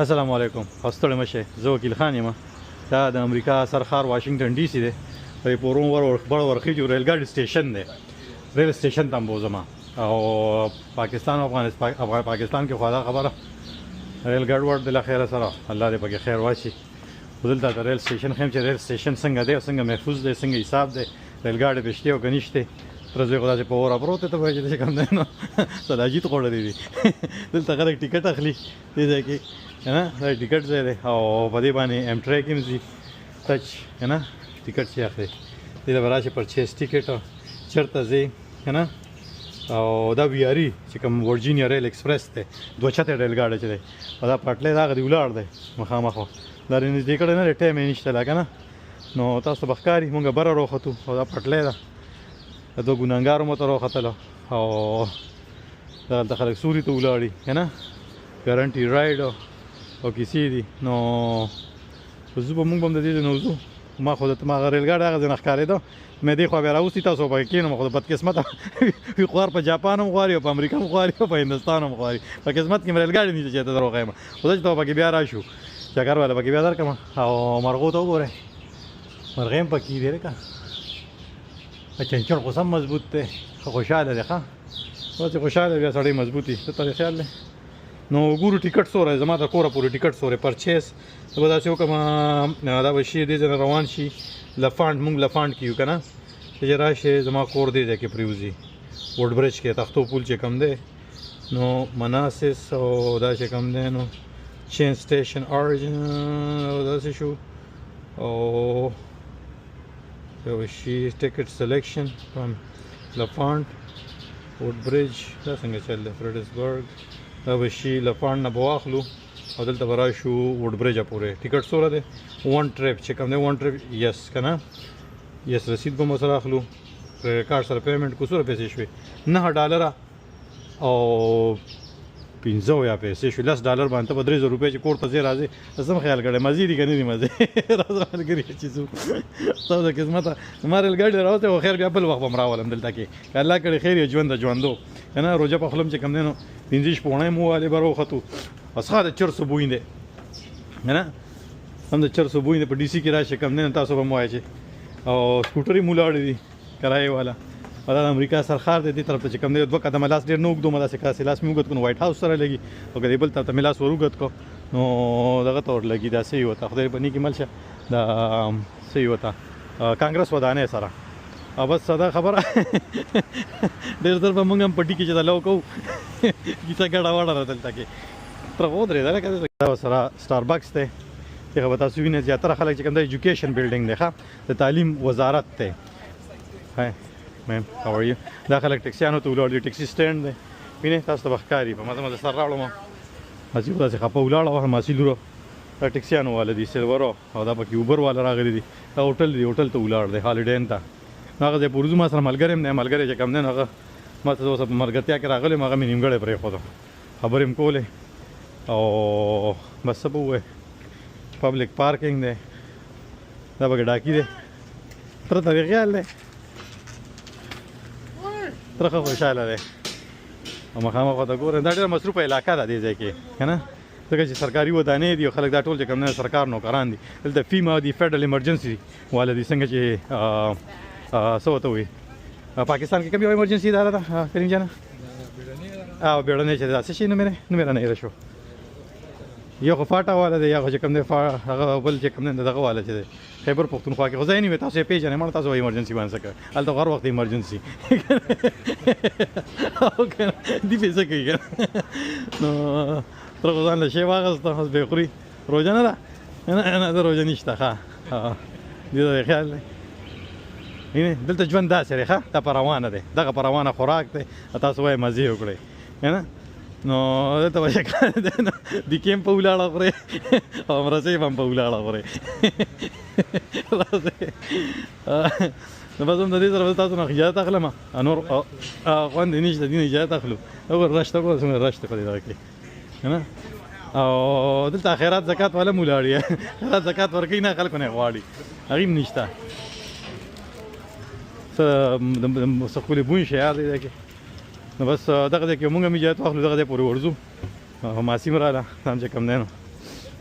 السلام علیکم. ستړي مشه. زه وکیل خان یم. دا د امریکا سرخار واشنگټن ډي سي دی. په پورون بڑ ورخي جو ریل ګاډي سټیشن دی. ریل سټیشن ته بوزما او پاکستان او افغانستان پاکستان کې خواله خبره ریل ګاډ ورډ د خیره سره الله دې پکې خیر واچي. ودلته د ریل سټیشن خیم چې ریل سټیشن څنګه دی څنګه محفوظ دی څنګه حساب دی ریل ګاډي بشته او غنښته ترځي خدای په اور پروت ته وایي چې کوم دی نو سلاجیت خوړل دي دلته غره ټیکټ اخلي دې ځای کې نه دا ټیکټ ځای دی او په دې باندې ایم ټریک هم زی ټچ نه ټیکټ چې اخلي دې د براشه پرچیز ټیکټ چرته زی نه او دا ویاري چې کوم ورجینیا ریل ایکسپریس ته دوه چته ریل ګاډي چې دی دا پټلې دا غدي ولار دی مخامخ دا رینځ دې کړه نه ټیم یې نشته لګا نه نو تاسو بخکاری مونږ بره روختو او دا پټلې دا دو ګناګار مو ته روختلو او دا خلک سوري ته ولاړی کنه ګارانټي رائډ او کیسې دي نو زه به مونږ هم د دې نوزو ما خو د ما ریل ګاډي هغه ځنه ښکارېدو مې دی خو بیا راوستي تاسو په کې نو خو د بدقسمته وي خوار په جاپان هم غواړي او په امریکا هم غواړي او په هندوستان هم غواړي په قسمت کې ریل ګاډي نه چې ته دروغ یم خو ځکه ته پکې بیا راشو چکر والا پکې بیا درکم او مرغو ته وګورئ مرغې هم پکې دی که چنچن خو سم مضبوط دی خوشحاله دی ښه اوس خوشحاله بیا سړی مضبوطي ته ترې خیال دی نو ګورو ټیکټ سوری زما د کوره پورې ټیکټ سوری پرچیز به داسې وکړم دا به شي دې ځای روان شي لفانډ مونږ لفانډ کې یو که نه چې راشي زما کور دې ځای کې پرېوځي ووډ برج کې تختو پول چې کوم دی نو مناسس او دا چې کوم دی نو چین سټیشن اورجن او داسې شو او دا به شي ټیکټ سلیکشن فرام لفانډ ووډ برج دا څنګه چل دی فریډسبرګ دا به شي لفانډ نه به واخلو او دلته به راشو ووډ برجه پورې ټیکټ څومره دی ون ټریپ چې کوم دی ون ټریپ یس که نه یس رسید به مو سره اخلو کریډټ کارډ سره پیمنټ کو څومره پیسې شوې $9 او 15 یا پیسې شوې $10 باندې په 3000 روپۍ چې کور ته ځې راځې زه هم خیال کړی مزې دي که نه دي مزې راځه ملګري چې ځو ستاسو د قسمته ما ریل ګاډي راوتی خو خیر بیا بل وخت به م راولم دلته کې که الله کړی خیر یې ژوند د ژوندو که نه روژه پخلم چې کوم دی نو 15 شپوڼۍ مو والې به راوختو اسخا د چرسو بوی دی که نه هم د چرسو بوی دی په ډي سي کې راشي کوم دی نو تاسو به م وایئ چې او سکوټرې مو ولاړې دي کرایې والا او دا د امریکا سرخار دی دې طرف ته چې کوم دی دوه قدمه لاس ډېر نه اوږدو مه داسې کاسې لاس مې اوږد کړو نو وایټ هاوس سره لګي او که دې بل طرف ته مې لاس ور اوږد کړو نو دغه ته ور لګي دا څه یې وته خدای به نیکې مل شه دا څه یې وته کانګرس ودانۍ سره او بس ساده خبره ډېر ځل به مونږ هم پټي کې چې دا لو کوو کیسه ګډه وډه ده دلته کې تر ودرېده لکه دا سره سټاربکس دی چې به تاسو وینئ زیاتره خلک چې کوم د ایجوکیشن بلډینګ دی ښه د تعلیم وزارت دی هاي میم هاو ار یو دا خلک ټکسیانو ته ولاړ دي ټکسي سټینډ دی وینئ تاسو ته به ښکاري په مزه مزه سر راوړم ماسي خو داسې خفه ولاړه وه ماسي لوره دا ټکسیانو والا دي سلورو او دا پکې اوبر والا راغلي دي دا هوټل دی هوټل ته ولاړ دی هالیډې ته نو هغه ځای پورځو ما سره ملګری هم دی ملګری چې کوم دی نو هغه ما ته اوس په ملګرتیا کې راغلی یم هغه مې نیمګړی پرېښودو خبرې م کولې او بس څه به ووایې پبلک پارکینګ دی دا پکې ډاکي دی تره ته خیال دی تره ښه خوشحاله دی او مخامخ ورته ګورم دا ډېره مصروفه علاقه ده دې ځای کې که نه ځکه چې سرکاري ودانۍ دي او خلک دا ټول چې کوم نه سرکار نوکران دي دلته فیما دي فیډرل ایمرجنسي والا دي څنګه چې څه ورته وایي پاکستان کې کوم یو ایمرجنسي اداره ده کریم جانه او بیړنۍ چې دا څه شي نوم یې رانه هېره شو یو خو فاټا والا دی یا خو چې کوم دی هغه بل چې کوم دی دغه والا چې دی خیبر پښتونخوا کې خو ځای نه وي تاسو یې پېژنئ مړه تاسو ایمرجنسي باندې څه کوئ هلته هر وخت ایمرجنسي دي پې څه کوي که نو تر خو ځان له شی واخېسته اوس بې خوري روژه نه ده نه ده روژه نشته ښه دې ته خیال دی وینئ دلته ژوند داسې دی ښه دا په روانه دی دغه په روانه خوراک دی تاسو وایئ مزې وکړئ که نه نو دلته به شکل دی نو دیکې هم په ولاړه خورې او مرسۍ به هم په ولاړه خورې نو بس هم د دې سره به تاسو نه اجازت اخلم نور خوند یې نشته دې نه اجازت اخلو وګوره رش ته ګوره څومره رش دی په دې دغه کې که نه او دلته خیرات زکات والا هم ولاړ یې خیرات زکات ورکوي نه خلکو نه یې غواړي هغې هم نشته څه خپلې بوی شیار دی دې کې نو بس دغه ځای کې مونږ هم اجازت واخلو دغه ځای پورې ورځو ماسي م راله هم چې کوم دی نو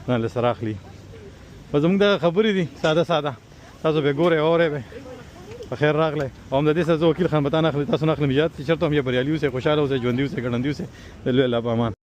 ځان له سره اخلي. په زموږ دغه خبرې دي ساده ساده، تاسو به ګورئ اورئ به. په خیر راغلی. او هم د دې سره زه وکیل خان بتان اخلي، تاسو نه اخلم ایجاد چې چېرته هم یا بریالي اوسئ، خوشحاله اوسئ، ژوندي اوسئ، ګړندي اوسئ. د لوی الله په امان.